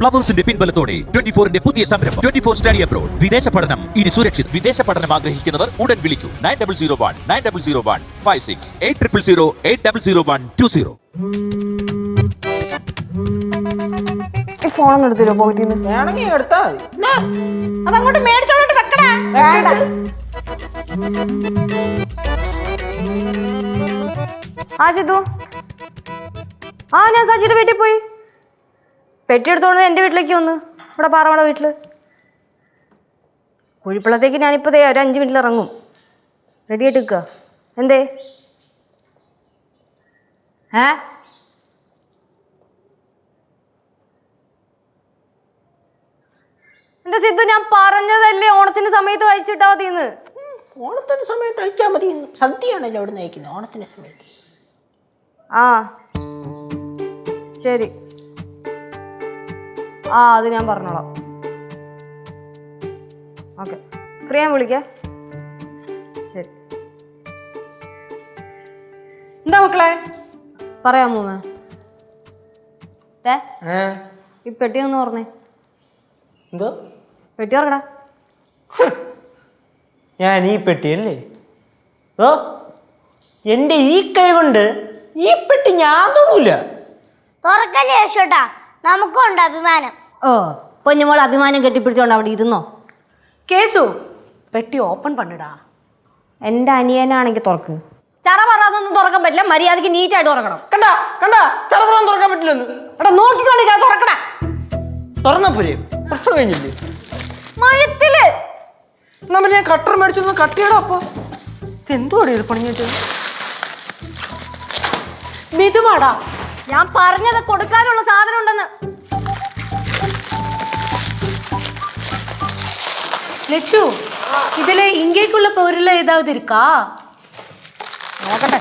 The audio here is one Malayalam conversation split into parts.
ഫ്ലവേഴ്സിന്റെ പിൻബലത്തോടെ 24ന്റെ പുതിയ സംരംഭം 24 സ്റ്റഡി അബ്രോഡ്. വിദേശ പഠനം ഇനി സുരക്ഷിത്. വിദേശ പഠനം ആഗ്രഹിക്കുന്നവർ ഉടൻ വിളിക്കൂ 9001 56 800120. ഫോണൊന്നും എടുത്തില്ലോ പോയിട്ട് വേണമെങ്കിൽ എടുത്താ അതങ്ങോട്ട് മേടിച്ചോട്ട് വെക്കടാ. ആ സിദ്ധു, ഞാൻ സജിയുടെ വീട്ടിൽ പോയി. പെട്ടി എടുത്തോണ്ട് എൻ്റെ വീട്ടിലേക്ക് വന്ന്, ഇവിടെ പാറമട വീട്ടില്. കുഴിപ്പള്ളത്തേക്ക് ഞാനിപ്പോൾ ഒരു 5 മിനിറ്റിൽ ഇറങ്ങും. റെഡി ആയിട്ട് നിൽക്കുക. എന്തേ എന്താ സിദ്ധു, ഞാൻ പറഞ്ഞതല്ലേ ഓണത്തിന്റെ സമയത്ത് കഴിച്ചിട്ടാ മതിയെന്ന്. ഓണത്തിന് സമയത്ത് അയച്ചാൽ മതി. സദ്യയാണല്ലോ അവിടെ നയിക്കുന്നത് ഓണത്തിന്റെ സമയത്ത്. ആ ശരി, അത് ഞാൻ പറഞ്ഞോളാം. ഓക്കെ, ഫ്രീ ഞാൻ വിളിക്കാം. ശരി. എന്താ മക്കളെ പറയാമോ ഈ പെട്ടി ഒന്ന് പറഞ്ഞേ. എന്തോ പെട്ടി തുറക്കടാ. ഞാൻ ഈ പെട്ടിയല്ലേ? ഓ, എൻ്റെ ഈ കൈ കൊണ്ട് ഈ പെട്ടി ഞാൻ തൊടൂല. തുറക്കല്ലേ യേശോട്ടാ, നമുക്കുണ്ട് അഭിമാനം. ഓ, പൊന്നുമോൾ അഭിമാനം കെട്ടിപ്പിടിച്ചോണ്ട് അവിടെ ഇരുന്നോ. കേസു പെട്ടി ഓപ്പൺ പണിടാ. എൻ്റെ അനിയനാണെങ്കിൽ തുറക്ക്. ചറ പറയാതൊന്നും തുറക്കാൻ പറ്റില്ല. മര്യാദക്ക് നീറ്റായിട്ട് തുറക്കണം. കണ്ടാ കണ്ടാ ചെറുപ്പം തുറക്കാൻ പറ്റില്ലെന്ന്. എടാ നോക്കിക്കൊണ്ടിരിക്കാ, തുറക്കടാ. തുറന്നപ്പോരേ പ്രശ്നം കഴിഞ്ഞില്ലേ? മയത്തില് നമ്മൾ ഞാൻ കട്ടർ മേടിച്ചൊന്ന് കട്ട് ചെയ്യടാ. അപ്പൊ ഇതെന്തോടെ ഇത് പണിഞ്ഞിട്ട് മെതുവാടാ. ഞാൻ പറഞ്ഞത് കൊടുക്കാനുള്ള സാധനം ഉണ്ടെന്ന്. லட்சு, இதுல இங்கேக்குள்ள பொருள் ஏதாவது இருக்கா? നോക്കട്ടെ.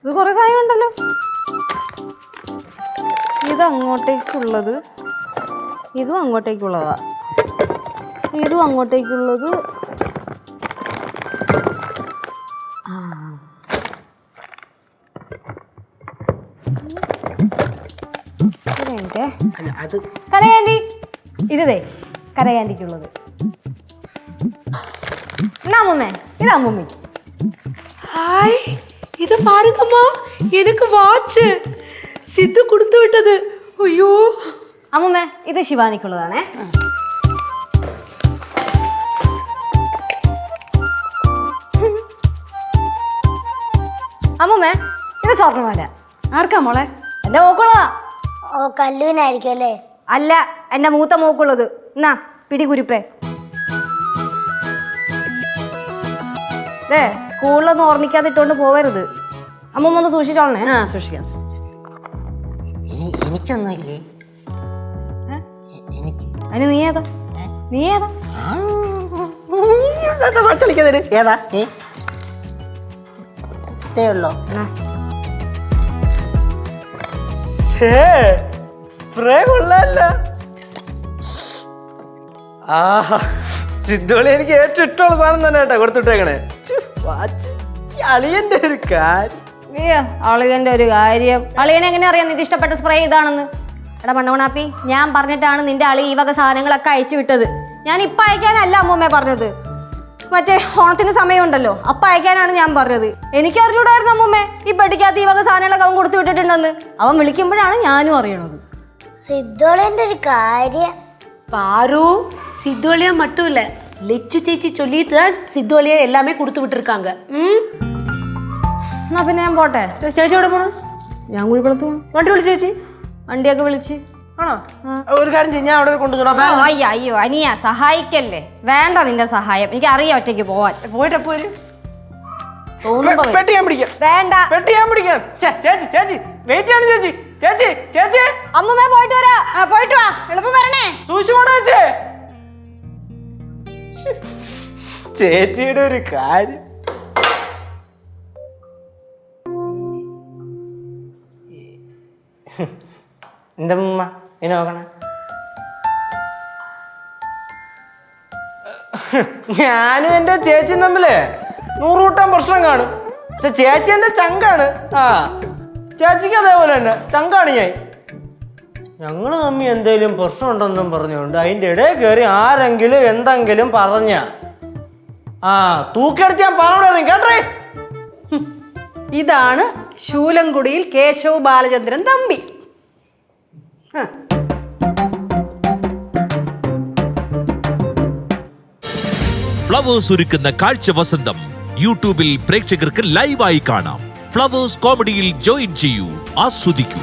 ഇത് കുറെ സാധനം ഉണ്ടല്ലോ. ഇത് അങ്ങോട്ടേക്കുള്ളത്, ഇതും അങ്ങോട്ടേക്കുള്ളതാ, ഇതും അങ്ങോട്ടേക്കുള്ളത്. കരയാൻഡി, ഇതേ കരയാൻഡിക്കുള്ളത്. അമ്മൂമ്മേ, ഇത് അമ്മൂമ്മയ്ക്ക്. ஹாய், இது பாருங்கம்மா, எனக்கு வாட்ச் சித்து கொடுத்து விட்டது. ஐயோ അമ്മൂമ്മേ, ഇത് ശിവാനിക്കുള്ളതാണേ. അമ്മൂമ്മേ, ഇത് സ്വർണ്ണമാല. ആർക്കാ മോളെ? എന്റെ മോക്കുള്ളതാ. ഓ, കല്ലുവിനായിരിക്കും അല്ലേ? അല്ല, എന്റെ മൂത്ത മോക്കുള്ളത്. എന്നാ പിടി കുരിപ്പേ. സ്കൂളിലൊന്നും ഓർമ്മിക്കാതെ ഇട്ടോണ്ട് പോവരുത്. അമ്മൂമ്മ ഒന്ന് സൂക്ഷിച്ചോളണേ. സൂക്ഷിക്കാം. എനിക്കൊന്നുമില്ലേ? അതിന് നീ ഏതാ? നീ ഏതാ? ഏതാ ഇതേ ഉള്ളോ? സിദ്ധോളി എനിക്ക് ഏറ്റവും ഇഷ്ടമുള്ള സാധനം തന്നെ കേട്ടോ കൊടുത്തിട്ടേക്കണേ. അളിയന്റെ ഒരു കാര്യം. അളിയന്റെ ഒരു കാര്യം. അളിയനെ എങ്ങനെ അറിയാം നിന്റെ ഇഷ്ടപ്പെട്ട സ്പ്രേ ഇതാണെന്ന്? എടാ പണ്ടവണാപ്പി, ഞാൻ പറഞ്ഞിട്ടാണ് നിന്റെ അളി ഈ വക സാധനങ്ങളൊക്കെ അയച്ചു വിട്ടത്. ഞാൻ ഇപ്പൊ അയക്കാനല്ല അമ്മൂമ്മ പറഞ്ഞത്. മറ്റേ ഓണത്തിന് സമയമുണ്ടല്ലോ, അപ്പൊ അയക്കാനാണ് ഞാൻ പറഞ്ഞത്. എനിക്ക് അറിഞ്ഞൂടായിരുന്നു അമ്മൂമ്മേ ഈ പെട്ടിക്കകത്ത് ഈ വക സാധനങ്ങളൊക്കെ അവൻ കൊടുത്തു വിട്ടിട്ടുണ്ടെന്ന്. അവൻ വിളിക്കുമ്പോഴാണ് ഞാനും അറിയണത്. സിദ്ധോളേന്റെ ഒരു കാര്യം. பாரு, சித்தோலியா மட்டும் இல்ல, லெச்சு சேச்சி சொல்லிட்டு தான் சித்தோலியா எல்லாமே கொடுத்து விட்டுருக்காங்க. എന്നാ പിന്നെ ഞാൻ പോട്ടെ. ചേച്ചി എവിടെ പോണു? ഞാൻ കുഴിപ്പുറത്ത് പോകണം. വണ്ടി വിളിച്ചു ചേച്ചി? വണ്ടിയൊക്കെ വിളിച്ച്. ആണോ? ഒരു കാര്യം ചെയ്യും, ഞാൻ അവിടെ കൊണ്ടുവരാം. അയ്യോ അയ്യോ അനിയ, സഹായിക്കല്ലേ. വേണ്ട നിന്റെ സഹായം, എനിക്ക് അറിയാം ഒറ്റയ്ക്ക് പോവാൻ. പോയിട്ട് എപ്പോ വരും? പെട്ടി ഞാൻ പിടിക്കാം. വേണ്ട, പെട്ടി ഞാൻ പിടിക്കാം. ചേച്ചി ചേച്ചി വെയിറ്റ് ആണ് ചേച്ചി. ചേച്ചി ചേച്ചി അമ്മൂമ്മ പോയിട്ട് വരാ. പോയിട്ട് വാ, എളുപ്പം വരണേ. സൂക്ഷിച്ചോടാ ചേച്ചിയുടെ ഒരു കാര്യം. എന്താ ഇനി നോക്കണേ. ഞാനും എൻ്റെ ചേച്ചിയും തമ്മിലേ 100 കൂട്ടം പ്രശ്നം കാണും. പക്ഷെ ചേച്ചി എൻ്റെ ചങ്കാണ്. ആ ചേച്ചിക്ക് അതേപോലെ തന്നെ ചങ്കാണ് ഞാൻ. ഞങ്ങൾ തമ്മിൽ എന്തെങ്കിലും പ്രശ്നമുണ്ടെന്നും പറഞ്ഞുകൊണ്ട് അതിൻ്റെ ഇടയിൽ കയറി ആരെങ്കിലും എന്തെങ്കിലും പറഞ്ഞ തൂക്കിയെടുത്ത് ഞാൻ പറഞ്ഞു കേട്ടേ. ഇതാണ് ശൂലംകുടിയിൽ കേശവ് ബാലചന്ദ്രൻ തമ്പി. ഫ്ലവേഴ്സ് ഒരുക്കുന്ന കാഴ്ച വസന്തം യൂട്യൂബിൽ പ്രേക്ഷകർക്ക് ലൈവായി കാണാം. ഫ്ലവേഴ്സ് കോമഡിയിൽ ജോയിൻ ചെയ്യൂ, ആസ്വദിക്കൂ.